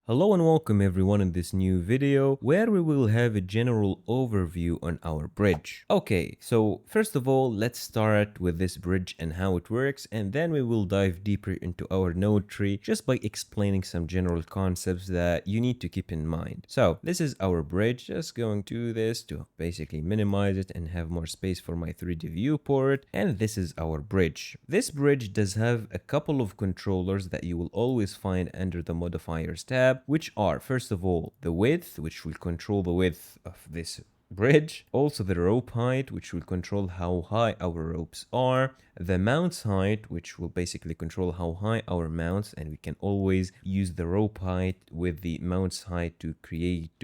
Hello and welcome everyone in this new video where we will have a general overview on our bridge. Okay, so first of all, let's start with this bridge and how it works, and then we will dive deeper into our node tree just by explaining some general concepts that you need to keep in mind. So this is our bridge. Just going to do this to basically minimize it and have more space for my 3D viewport, and this is our bridge. This bridge does have a couple of controllers that you will always find under the modifiers tab, which are, first of all, the width, which will control the width of this bridge, also the rope height, which will control how high our ropes are, the mounts height, which will basically control how high our mounts, and we can always use the rope height with the mounts height to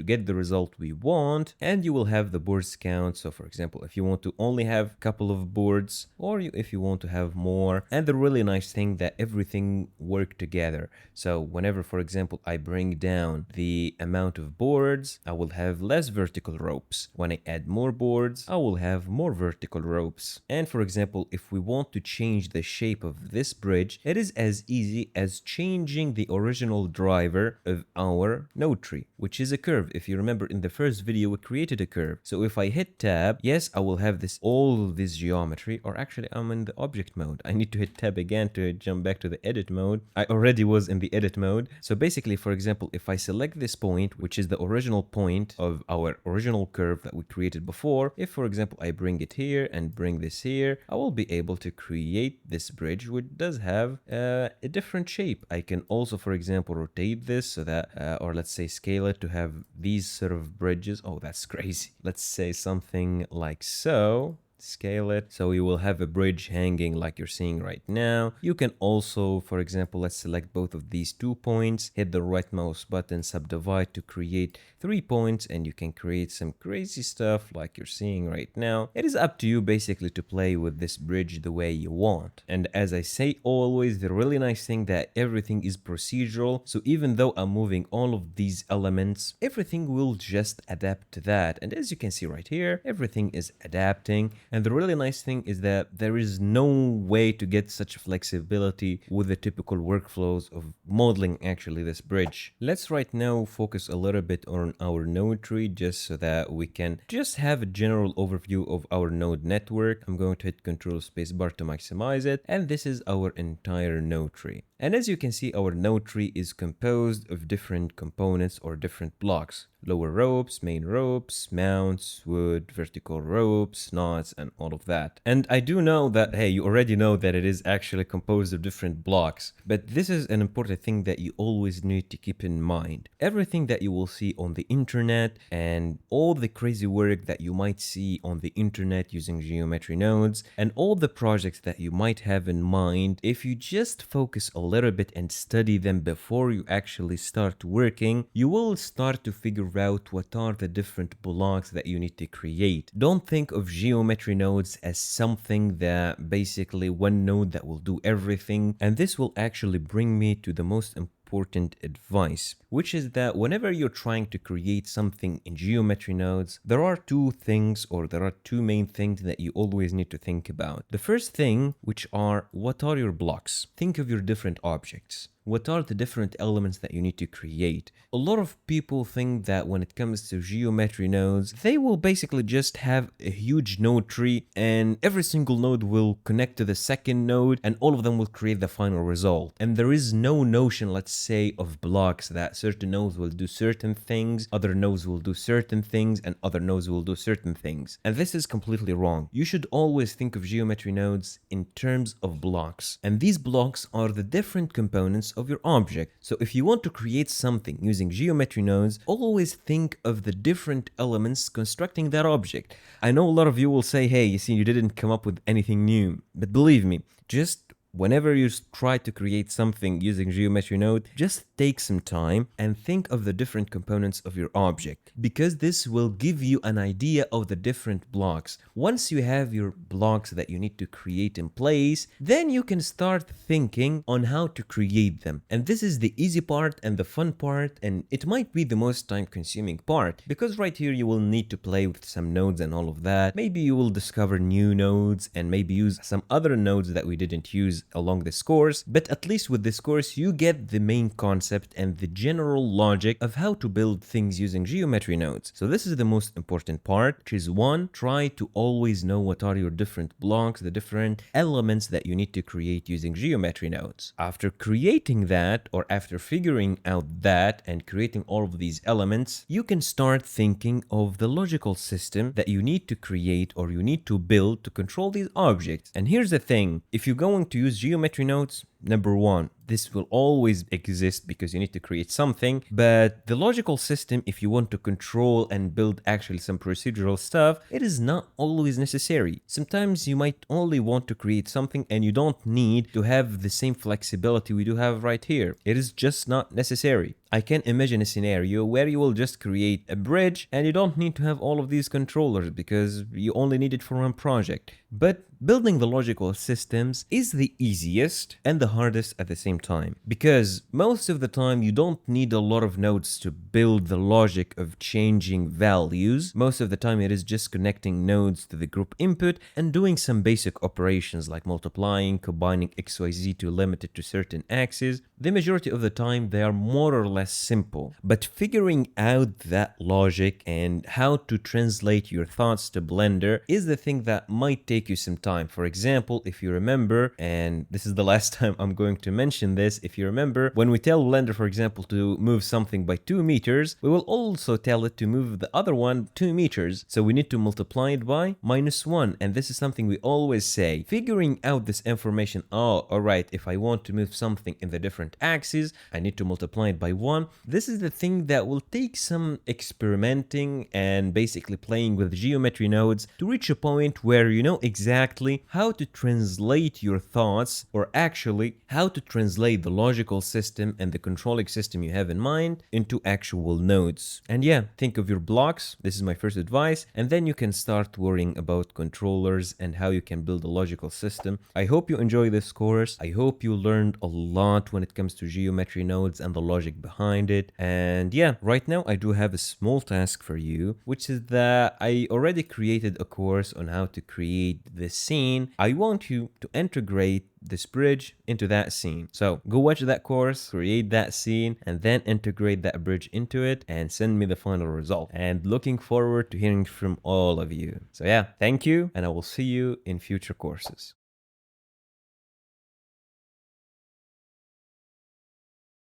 get the result we want. And you will have the boards count. So for example, if you want to only have a couple of boards, or if you want to have more. And the really nice thing that everything work together. So whenever, for example, I bring down the amount of boards, I will have less vertical ropes. When I add more boards, I will have more vertical ropes. And for example, if we want to change the shape of this bridge, it is as easy as changing the original driver of our node tree, which is a curve. If you remember in the first video, we created a curve. So if I hit tab, yes, I will have all this geometry, or actually I'm in the object mode. I need to hit tab again to jump back to the edit mode. I already was in the edit mode. So basically, for example, if I select this point, which is the original point of our original curve that we created before, if for example I bring it here and bring this here, I will be able to create this bridge which does have a different shape. I can also, for example, rotate this so that or let's say scale it to have these sort of bridges. Oh, that's crazy. Let's say something like so. Scale it so you will have a bridge hanging like you're seeing right now. You can also, for example, let's select both of these 2 points, hit the right mouse button, subdivide to create 3 points, and you can create some crazy stuff like you're seeing right now. It is up to you basically to play with this bridge the way you want. And as I say always, the really nice thing that everything is procedural. So even though I'm moving all of these elements, everything will just adapt to that. And as you can see right here, everything is adapting. And the really nice thing is that there is no way to get such flexibility with the typical workflows of modeling actually this bridge. Let's right now focus a little bit on our node tree just so that we can just have a general overview of our node network. I'm going to hit Control Spacebar to maximize it, and this is our entire node tree. And as you can see, our node tree is composed of different components or different blocks: lower ropes, main ropes, mounts, wood, vertical ropes, knots, and all of that. And I do know that, hey, you already know that it is actually composed of different blocks, but this is an important thing that you always need to keep in mind. Everything that you will see on the internet and all the crazy work that you might see on the internet using geometry nodes and all the projects that you might have in mind, if you just focus a little bit and study them before you actually start working, you will start to figure out what are the different blocks that you need to create. Don't think of geometry nodes as something that basically one node that will do everything. And this will actually bring me to the most important advice, which is that whenever you're trying to create something in geometry nodes, there are two main things that you always need to think about. The first thing, which are, what are your blocks? Think of your different objects. What are the different elements that you need to create? A lot of people think that when it comes to geometry nodes, they will basically just have a huge node tree and every single node will connect to the second node and all of them will create the final result. And there is no notion, let's say, of blocks that certain nodes will do certain things, other nodes will do certain things, and other nodes will do certain things. And this is completely wrong. You should always think of geometry nodes in terms of blocks. And these blocks are the different components of your object. So if you want to create something using geometry nodes, always think of the different elements constructing that object. I know a lot of you will say, hey, you see, you didn't come up with anything new. But believe me, just whenever you try to create something using geometry node, just take some time and think of the different components of your object, because this will give you an idea of the different blocks. Once you have your blocks that you need to create in place, then you can start thinking on how to create them. And this is the easy part and the fun part, and it might be the most time-consuming part, because right here you will need to play with some nodes and all of that. Maybe you will discover new nodes and maybe use some other nodes that we didn't use use along this course, but at least with this course you get the main concept and the general logic of how to build things using geometry nodes. So this is the most important part, which is one, try to always know what are your different blocks, the different elements that you need to create using geometry nodes. After creating that, or after figuring out that and creating all of these elements, you can start thinking of the logical system that you need to create or you need to build to control these objects. And here's the thing, if you're going to use geometry nodes, number one, this will always exist because you need to create something, but the logical system, if you want to control and build actually some procedural stuff, it is not always necessary. Sometimes you might only want to create something and you don't need to have the same flexibility we do have right here. It is just not necessary. I can imagine a scenario where you will just create a bridge and you don't need to have all of these controllers because you only need it for one project. But building the logical systems is the easiest and the hardest at the same time, because most of the time you don't need a lot of nodes to build the logic of changing values. Most of the time it is just connecting nodes to the group input and doing some basic operations like multiplying, combining XYZ to limit it to certain axes. The majority of the time they are more or less simple, but figuring out that logic and how to translate your thoughts to Blender is the thing that might take you some time. For example, if you remember, and this is the last time I'm going to mention this, if you remember, when we tell Blender, for example, to move something by 2 meters, we will also tell it to move the other one 2 meters. So we need to multiply it by -1. And this is something we always say. Figuring out this information, oh, all right, if I want to move something in the different axes, I need to multiply it by 1. This is the thing that will take some experimenting and basically playing with geometry nodes to reach a point where you know exactly how to translate your thoughts, or actually how to translate the logical system and the controlling system you have in mind into actual nodes. And yeah, think of your blocks. This is my first advice. And then you can start worrying about controllers and how you can build a logical system. I hope you enjoy this course. I hope you learned a lot when it comes to geometry nodes and the logic behind it. And yeah, right now I do have a small task for you, which is that I already created a course on how to create the scene. I want you to integrate this bridge into that scene. So go watch that course, create that scene, and then integrate that bridge into it and send me the final result. And looking forward to hearing from all of you. So yeah, thank you, and I will see you in future courses.